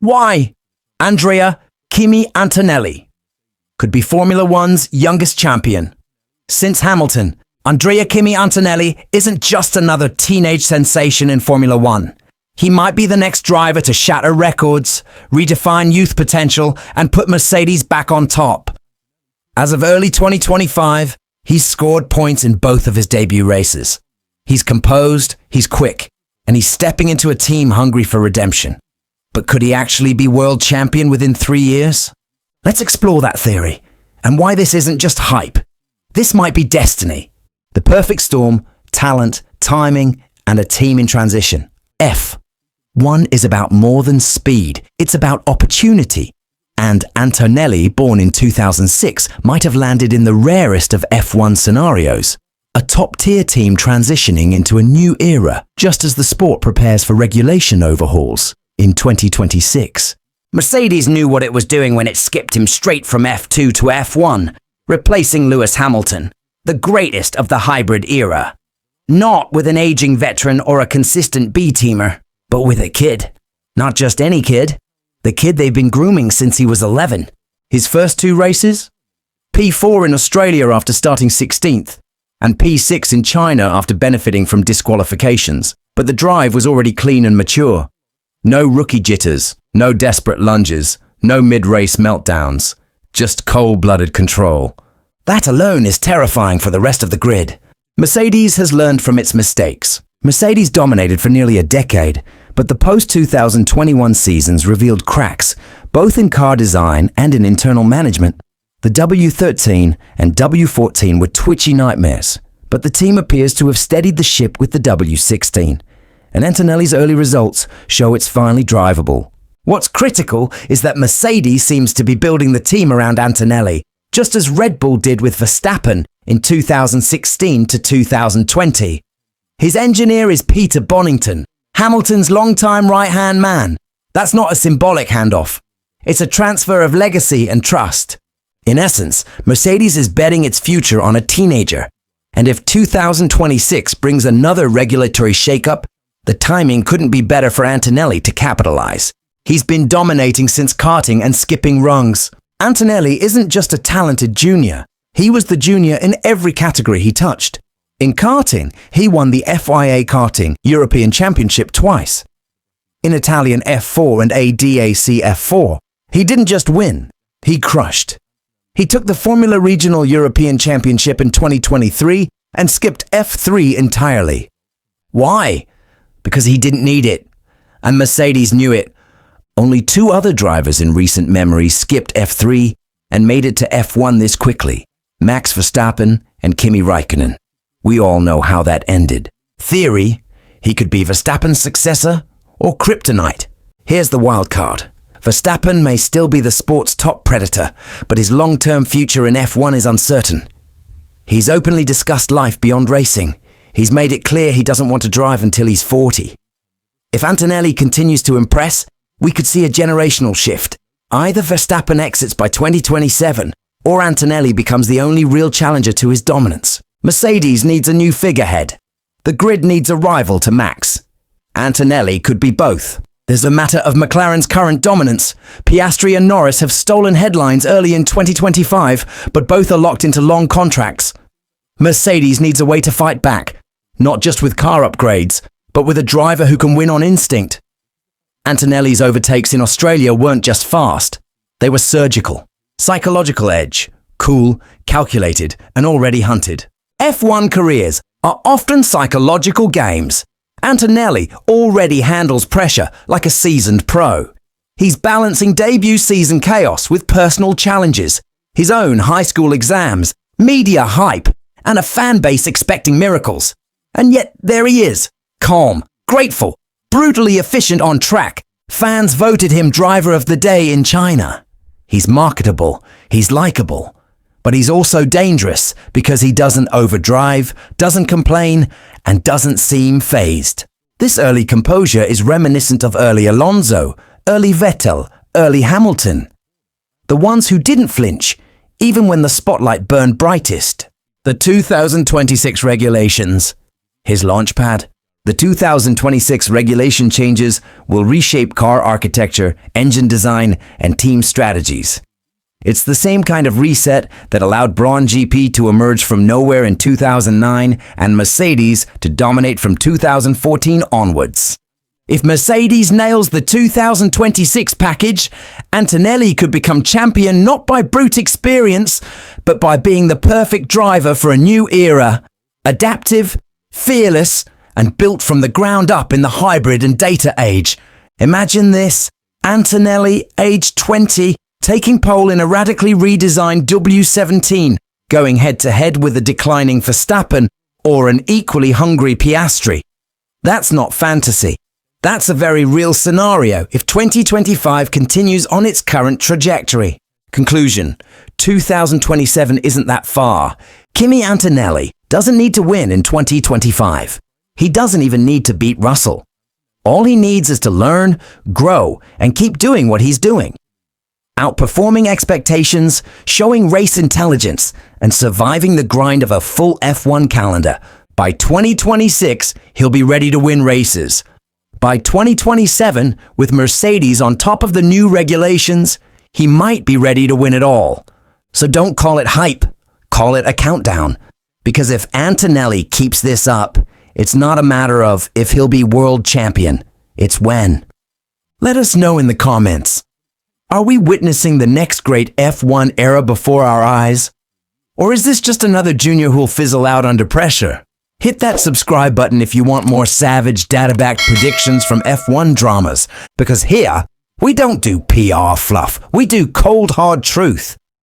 Why? Andrea Kimi Antonelli could be Formula One's youngest champion. Since Hamilton, Andrea Kimi Antonelli isn't just another teenage sensation in Formula One. He might be the next driver to shatter records, redefine youth potential, and put Mercedes back on top. As of early 2025, he's scored points in both of his debut races. He's composed, he's quick, and he's stepping into a team hungry for redemption. But could he actually be world champion within 3 years? Let's explore that theory, and why this isn't just hype. This might be destiny. The perfect storm, talent, timing, and a team in transition. F1 is about more than speed. It's about opportunity. And Antonelli, born in 2006, might have landed in the rarest of F1 scenarios. A top-tier team transitioning into a new era, just as the sport prepares for regulation overhauls in 2026. Mercedes knew what it was doing when it skipped him straight from F2 to F1, replacing Lewis Hamilton, the greatest of the hybrid era. Not with an aging veteran or a consistent B-teamer, but with a kid. Not just any kid, the kid they've been grooming since he was 11. His first 2 races? P4 in Australia after starting 16th, and P6 in China after benefiting from disqualifications. But the drive was already clean and mature. No rookie jitters, no desperate lunges, no mid-race meltdowns. Just cold-blooded control. That alone is terrifying for the rest of the grid. Mercedes has learned from its mistakes. Mercedes dominated for nearly a decade, but the post-2021 seasons revealed cracks, both in car design and in internal management. The W13 and W14 were twitchy nightmares, but the team appears to have steadied the ship with the W16, and Antonelli's early results show it's finally drivable. What's critical is that Mercedes seems to be building the team around Antonelli, just as Red Bull did with Verstappen in 2016 to 2020. His engineer is Peter Bonington, Hamilton's longtime right-hand man. That's not a symbolic handoff. It's a transfer of legacy and trust. In essence, Mercedes is betting its future on a teenager. And if 2026 brings another regulatory shakeup, the timing couldn't be better for Antonelli to capitalize. He's been dominating since karting and skipping rungs. Antonelli isn't just a talented junior. He was the junior in every category he touched. In karting, he won the FIA Karting European Championship twice. In Italian F4 and ADAC F4, he didn't just win, he crushed. He took the Formula Regional European Championship in 2023 and skipped F3 entirely. Why? Because he didn't need it. And Mercedes knew it. Only 2 other drivers in recent memory skipped F3 and made it to F1 this quickly. Max Verstappen and Kimi Räikkönen. We all know how that ended. Theory, he could be Verstappen's successor or kryptonite. Here's the wild card. Verstappen may still be the sport's top predator, but his long-term future in F1 is uncertain. He's openly discussed life beyond racing. He's made it clear he doesn't want to drive until he's 40. If Antonelli continues to impress, we could see a generational shift. Either Verstappen exits by 2027, or Antonelli becomes the only real challenger to his dominance. Mercedes needs a new figurehead. The grid needs a rival to Max. Antonelli could be both. There's a matter of McLaren's current dominance. Piastri and Norris have stolen headlines early in 2025, but both are locked into long contracts. Mercedes needs a way to fight back, not just with car upgrades, but with a driver who can win on instinct. Antonelli's overtakes in Australia weren't just fast. They were surgical. Psychological edge. Cool, calculated, and already hunted. F1 careers are often psychological games. Antonelli already handles pressure like a seasoned pro. He's balancing debut season chaos with personal challenges, his own high school exams, media hype, and a fan base expecting miracles. And yet there he is, calm, grateful, brutally efficient on track. Fans voted him driver of the day in China. He's marketable, he's likable, but he's also dangerous because he doesn't overdrive, doesn't complain, and doesn't seem fazed. This early composure is reminiscent of early Alonso, early Vettel, early Hamilton. The ones who didn't flinch, even when the spotlight burned brightest. The 2026 regulations. His launchpad. The 2026 regulation changes will reshape car architecture, engine design, and team strategies. It's the same kind of reset that allowed Braun GP to emerge from nowhere in 2009 and Mercedes to dominate from 2014 onwards. If Mercedes nails the 2026 package, Antonelli could become champion not by brute experience, but by being the perfect driver for a new era. Adaptive, fearless, and built from the ground up in the hybrid and data age. Imagine this, Antonelli, aged 20, taking pole in a radically redesigned W17, going head-to-head with a declining Verstappen or an equally hungry Piastri. That's not fantasy. That's a very real scenario if 2025 continues on its current trajectory. Conclusion: 2027 isn't that far. Kimi Antonelli doesn't need to win in 2025. He doesn't even need to beat Russell. All he needs is to learn, grow, and keep doing what he's doing. Outperforming expectations, showing race intelligence, and surviving the grind of a full F1 calendar. By 2026, he'll be ready to win races. By 2027, with Mercedes on top of the new regulations, he might be ready to win it all. So don't call it hype, call it a countdown. Because if Antonelli keeps this up, it's not a matter of if he'll be world champion, it's when. Let us know in the comments. Are we witnessing the next great F1 era before our eyes? Or is this just another junior who'll fizzle out under pressure? Hit that subscribe button if you want more savage, data-backed predictions from F1 dramas, because here, we don't do PR fluff, we do cold hard truth.